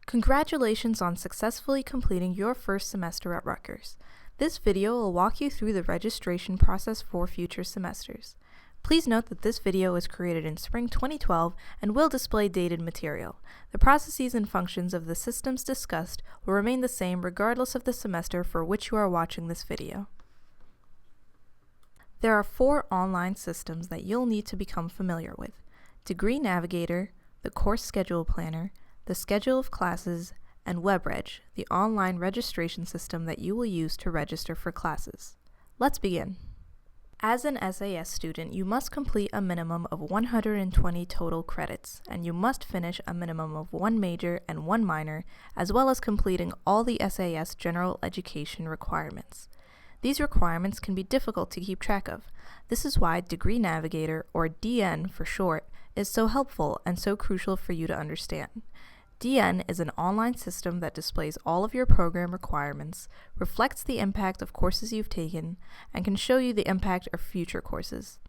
Congratulations on successfully completing your first semester at Rutgers. This video will walk you through the registration process for future semesters. Please note that this video was created in spring 2012 and will display dated material. The processes and functions of the systems discussed will remain the same regardless of the semester for which you are watching this video. There are 4 online systems that you'll need to become familiar with: Degree Navigator, the Course Schedule Planner, the Schedule of Classes, and WebReg, the online registration system that you will use to register for classes. Let's begin. As an SAS student, you must complete a minimum of 120 total credits, and you must finish a minimum of 1 major and 1 minor, as well as completing all the SAS general education requirements. These requirements can be difficult to keep track of. This is why Degree Navigator, or DN for short, is so helpful and so crucial for you to understand. DN is an online system that displays all of your program requirements, reflects the impact of courses you've taken, and can show you the impact of future courses.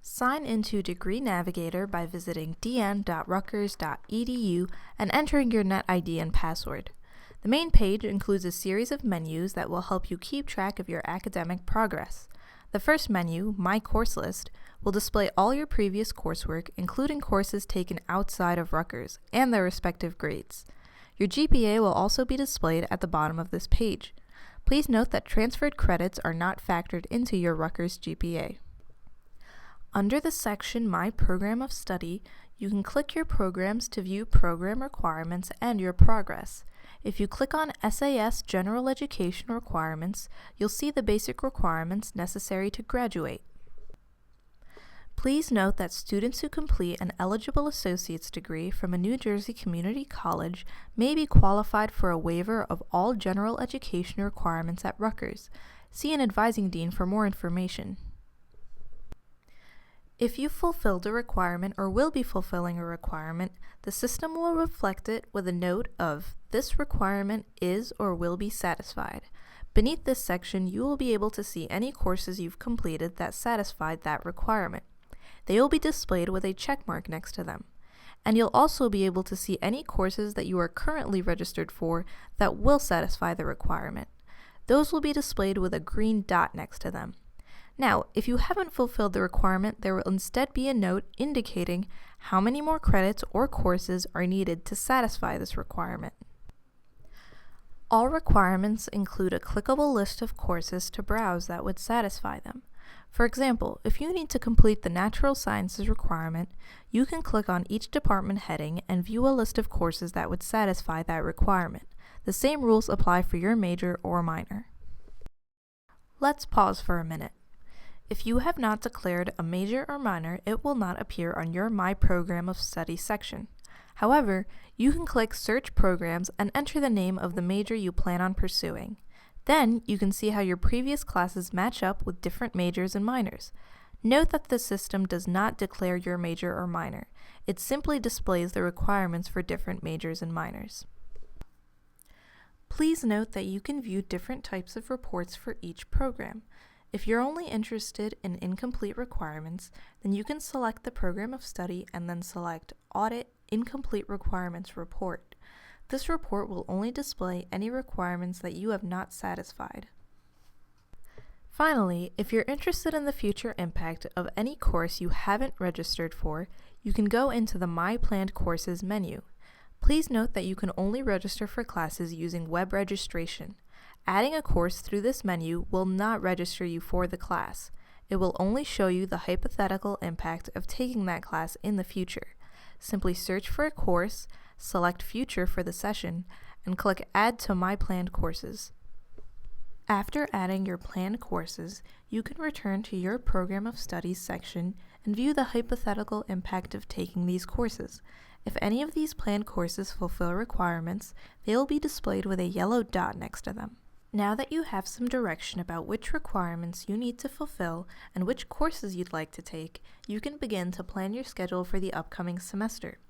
Sign into Degree Navigator by visiting dn.rutgers.edu and entering your NetID and password. The main page includes a series of menus that will help you keep track of your academic progress. The first menu, My Course List, will display all your previous coursework, including courses taken outside of Rutgers, and their respective grades. Your GPA will also be displayed at the bottom of this page. Please note that transferred credits are not factored into your Rutgers GPA. Under the section My Program of Study, you can click your programs to view program requirements and your progress. If you click on SAS General Education Requirements, you'll see the basic requirements necessary to graduate. Please note that students who complete an eligible associate's degree from a New Jersey community college may be qualified for a waiver of all general education requirements at Rutgers. See an advising dean for more information. If you fulfilled a requirement or will be fulfilling a requirement, the system will reflect it with a note of "This requirement is or will be satisfied." Beneath this section, you will be able to see any courses you've completed that satisfied that requirement. They will be displayed with a check mark next to them. And you'll also be able to see any courses that you are currently registered for that will satisfy the requirement. Those will be displayed with a green dot next to them. Now, if you haven't fulfilled the requirement, there will instead be a note indicating how many more credits or courses are needed to satisfy this requirement. All requirements include a clickable list of courses to browse that would satisfy them. For example, if you need to complete the Natural Sciences requirement, you can click on each department heading and view a list of courses that would satisfy that requirement. The same rules apply for your major or minor. Let's pause for a minute. If you have not declared a major or minor, it will not appear on your My Program of Study section. However, you can click Search Programs and enter the name of the major you plan on pursuing. Then, you can see how your previous classes match up with different majors and minors. Note that the system does not declare your major or minor. It simply displays the requirements for different majors and minors. Please note that you can view different types of reports for each program. If you're only interested in incomplete requirements, then you can select the program of study and then select Audit Incomplete Requirements Report. This report will only display any requirements that you have not satisfied. Finally, if you're interested in the future impact of any course you haven't registered for, you can go into the My Planned Courses menu. Please note that you can only register for classes using web registration. Adding a course through this menu will not register you for the class. It will only show you the hypothetical impact of taking that class in the future. Simply search for a course, select Future for the session, and click Add to My Planned Courses. After adding your planned courses, you can return to your Program of Studies section and view the hypothetical impact of taking these courses. If any of these planned courses fulfill requirements, they will be displayed with a yellow dot next to them. Now that you have some direction about which requirements you need to fulfill and which courses you'd like to take, you can begin to plan your schedule for the upcoming semester.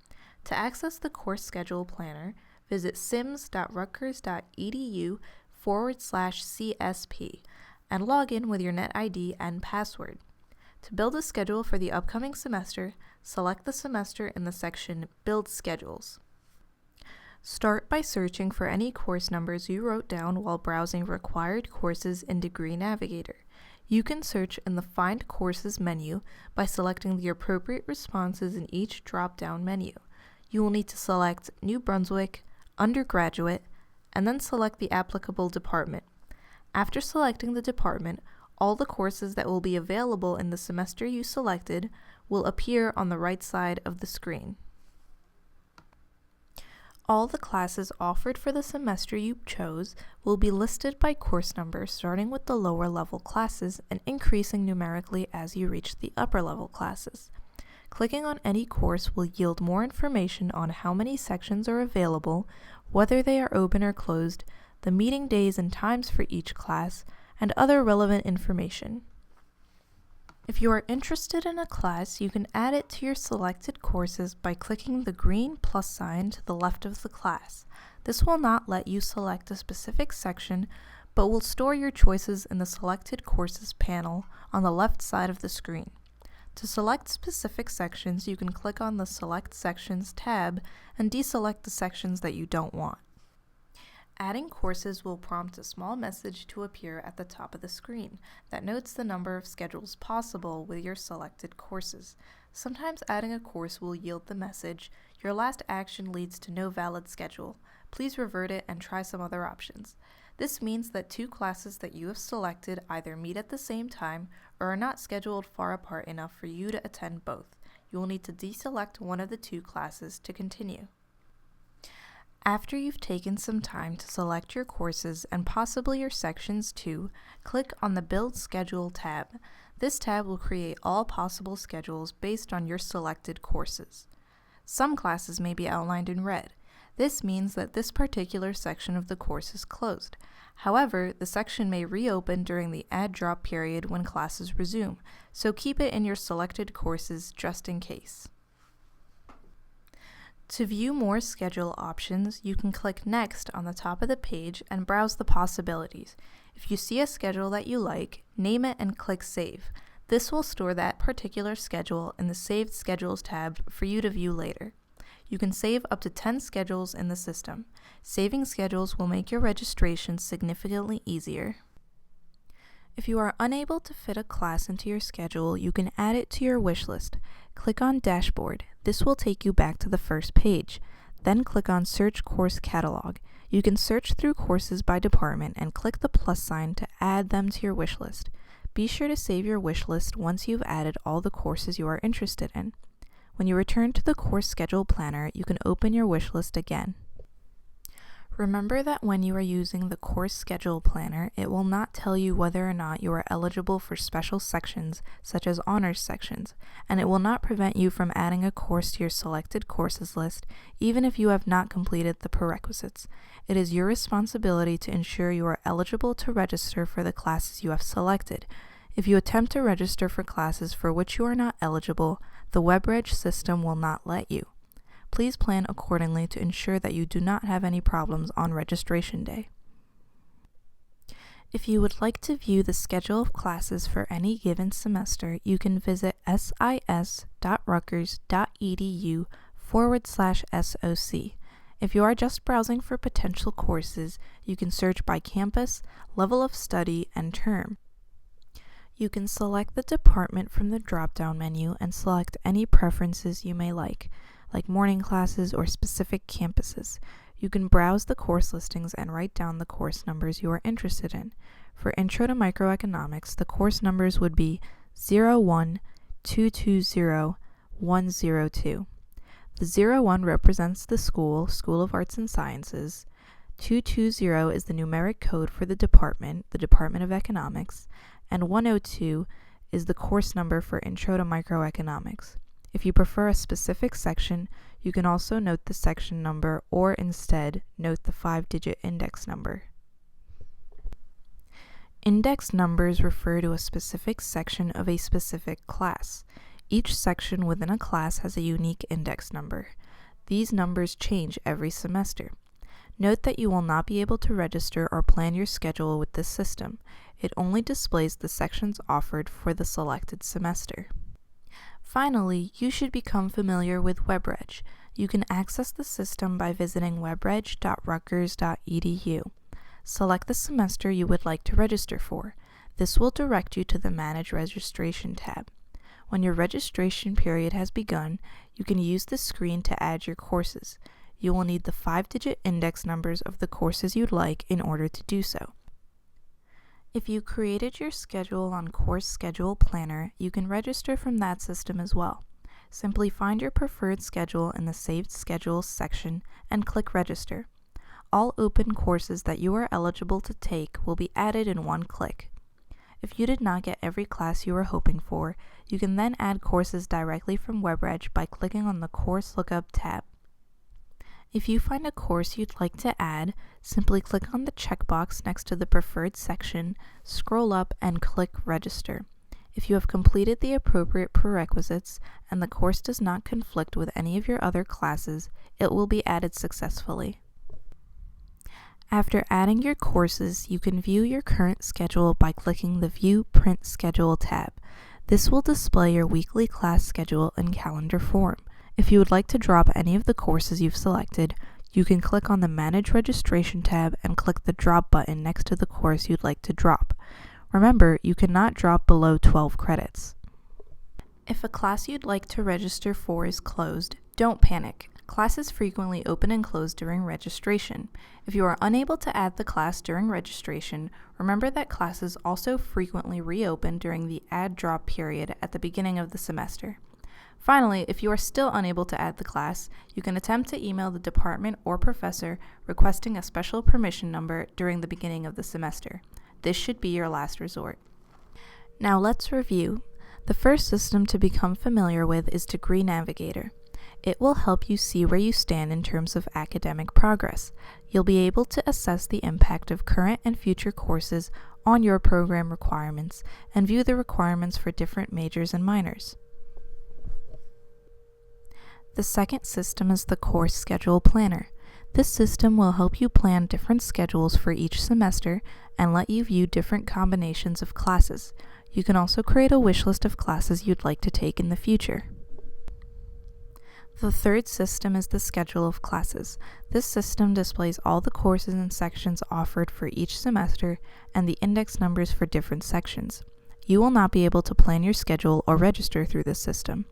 To access the Course Schedule Planner, visit sims.rutgers.edu/CSP and log in with your NetID and password. To build a schedule for the upcoming semester, select the semester in the section Build Schedules. Start by searching for any course numbers you wrote down while browsing required courses in Degree Navigator. You can search in the Find Courses menu by selecting the appropriate responses in each drop-down menu. You will need to select New Brunswick, Undergraduate, and then select the applicable department. After selecting the department, all the courses that will be available in the semester you selected will appear on the right side of the screen. All the classes offered for the semester you chose will be listed by course number, starting with the lower level classes and increasing numerically as you reach the upper level classes. Clicking on any course will yield more information on how many sections are available, whether they are open or closed, the meeting days and times for each class, and other relevant information. If you are interested in a class, you can add it to your selected courses by clicking the green plus sign to the left of the class. This will not let you select a specific section, but will store your choices in the Selected Courses panel on the left side of the screen. To select specific sections, you can click on the Select Sections tab and deselect the sections that you don't want. Adding courses will prompt a small message to appear at the top of the screen that notes the number of schedules possible with your selected courses. Sometimes adding a course will yield the message, "Your last action leads to no valid schedule. Please revert it and try some other options." This means that two classes that you have selected either meet at the same time or are not scheduled far apart enough for you to attend both. You will need to deselect one of the two classes to continue. After you've taken some time to select your courses and possibly your sections too, click on the Build Schedule tab. This tab will create all possible schedules based on your selected courses. Some classes may be outlined in red. This means that this particular section of the course is closed. However, the section may reopen during the add drop period when classes resume, so keep it in your selected courses just in case. To view more schedule options, you can click Next on the top of the page and browse the possibilities. If you see a schedule that you like, name it and click Save. This will store that particular schedule in the Saved Schedules tab for you to view later. You can save up to 10 schedules in the system. Saving schedules will make your registration significantly easier. If you are unable to fit a class into your schedule, you can add it to your wish list. Click on Dashboard. This will take you back to the first page. Then click on Search Course Catalog. You can search through courses by department and click the plus sign to add them to your wish list. Be sure to save your wish list once you've added all the courses you are interested in. When you return to the Course Schedule Planner, you can open your wish list again. Remember that when you are using the Course Schedule Planner, it will not tell you whether or not you are eligible for special sections, such as honors sections, and it will not prevent you from adding a course to your selected courses list, even if you have not completed the prerequisites. It is your responsibility to ensure you are eligible to register for the classes you have selected. If you attempt to register for classes for which you are not eligible, the WebReg system will not let you. Please plan accordingly to ensure that you do not have any problems on registration day. If you would like to view the schedule of classes for any given semester, you can visit sis.rutgers.edu/SOC. If you are just browsing for potential courses, you can search by campus, level of study, and term. You can select the department from the drop-down menu and select any preferences you may like morning classes or specific campuses. You can browse the course listings and write down the course numbers you are interested in. For Intro to Microeconomics, the course numbers would be 01220-102. The 01 represents the School of Arts and Sciences. 220 is the numeric code for the Department of Economics, and 102 is the course number for Intro to Microeconomics. If you prefer a specific section, you can also note the section number or instead note the 5-digit index number. Index numbers refer to a specific section of a specific class. Each section within a class has a unique index number. These numbers change every semester. Note that you will not be able to register or plan your schedule with this system. It only displays the sections offered for the selected semester. Finally, you should become familiar with WebReg. You can access the system by visiting webreg.rutgers.edu. Select the semester you would like to register for. This will direct you to the Manage Registration tab. When your registration period has begun, you can use the screen to add your courses. You will need the 5-digit index numbers of the courses you'd like in order to do so. If you created your schedule on Course Schedule Planner, you can register from that system as well. Simply find your preferred schedule in the Saved Schedules section and click Register. All open courses that you are eligible to take will be added in one click. If you did not get every class you were hoping for, you can then add courses directly from WebReg by clicking on the Course Lookup tab. If you find a course you'd like to add, simply click on the checkbox next to the Preferred section, scroll up, and click Register. If you have completed the appropriate prerequisites and the course does not conflict with any of your other classes, it will be added successfully. After adding your courses, you can view your current schedule by clicking the View Print Schedule tab. This will display your weekly class schedule in calendar form. If you would like to drop any of the courses you've selected, you can click on the Manage Registration tab and click the Drop button next to the course you'd like to drop. Remember, you cannot drop below 12 credits. If a class you'd like to register for is closed, don't panic. Classes frequently open and close during registration. If you are unable to add the class during registration, remember that classes also frequently reopen during the add-drop period at the beginning of the semester. Finally, if you are still unable to add the class, you can attempt to email the department or professor requesting a special permission number during the beginning of the semester. This should be your last resort. Now let's review. The first system to become familiar with is Degree Navigator. It will help you see where you stand in terms of academic progress. You'll be able to assess the impact of current and future courses on your program requirements and view the requirements for different majors and minors. The second system is the Course Schedule Planner. This system will help you plan different schedules for each semester and let you view different combinations of classes. You can also create a wish list of classes you'd like to take in the future. The third system is the Schedule of Classes. This system displays all the courses and sections offered for each semester and the index numbers for different sections. You will not be able to plan your schedule or register through this system.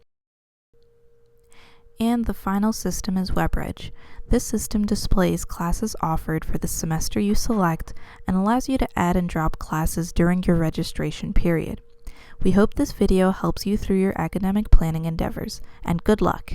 And the final system is WebReg. This system displays classes offered for the semester you select and allows you to add and drop classes during your registration period. We hope this video helps you through your academic planning endeavors, and good luck!